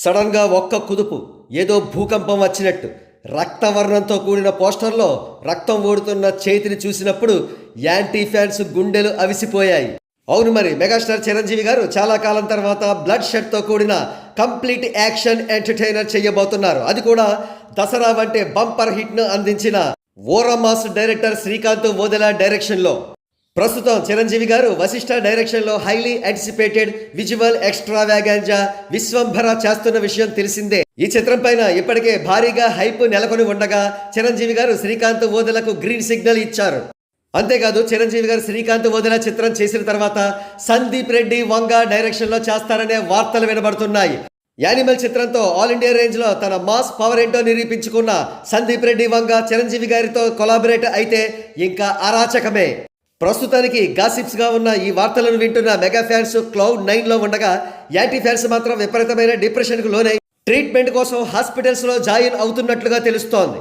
సడన్గా ఒక్క కుదుపు, ఏదో భూకంపం వచ్చినట్టు రక్తవర్ణంతో కూడిన పోస్టర్లో రక్తం ఓడుతున్న చేతిని చూసినప్పుడు యాంటీ ఫ్యాన్స్ గుండెలు అవిసిపోయాయి. అవును, మరి మెగాస్టార్ చిరంజీవి గారు చాలా కాలం తర్వాత బ్లడ్ షెడ్తో కూడిన కంప్లీట్ యాక్షన్ ఎంటర్టైనర్ చేయబోతున్నారు. అది కూడా దసరా వంటి బంపర్ హిట్ను అందించిన ఓరమాస్ డైరెక్టర్ శ్రీకాంత్ వోదెలా డైరెక్షన్లో. ప్రస్తుతం చిరంజీవి గారు వశిష్ఠ డైరెక్షన్లో హైలీ యాంటిసిపేటెడ్ విజువల్ ఎక్స్ట్రావాగాంజా విశ్వంభర చేస్తున్న విషయం తెలిసిందే. ఈ చిత్రం పైన ఇప్పటికే భారీగా హైప్ నెలకొని ఉండగా చిరంజీవి గారు శ్రీకాంత్ వోదెలకు గ్రీన్ సిగ్నల్ ఇచ్చారు. అంతేకాదు, చిరంజీవి గారు శ్రీకాంత్ వోదెలా చిత్రం చేసిన తర్వాత సందీప్ రెడ్డి వంగ డైరెక్షన్లో చేస్తారనే వార్తలు వినబడుతున్నాయి. యానిమల్ చిత్రంతో ఆల్ ఇండియా రేంజ్లో తన మాస్ పవర్ ఏంటో నిరూపించుకున్న సందీప్ రెడ్డి వంగ చిరంజీవి గారితో కొలాబరేట్ అయితే ఇంకా అరాచకమే. ప్రస్తుతానికి గాసిప్స్గా ఉన్న ఈ వార్తలను వింటున్న మెగా ఫ్యాన్స్ క్లౌడ్9లో ఉండగా, యాంటీ ఫ్యాన్స్ మాత్రం విపరీతమైన డిప్రెషన్కు లోనై ట్రీట్మెంట్ కోసం హాస్పిటల్స్లో జాయిన్ అవుతున్నట్లుగా తెలుస్తోంది.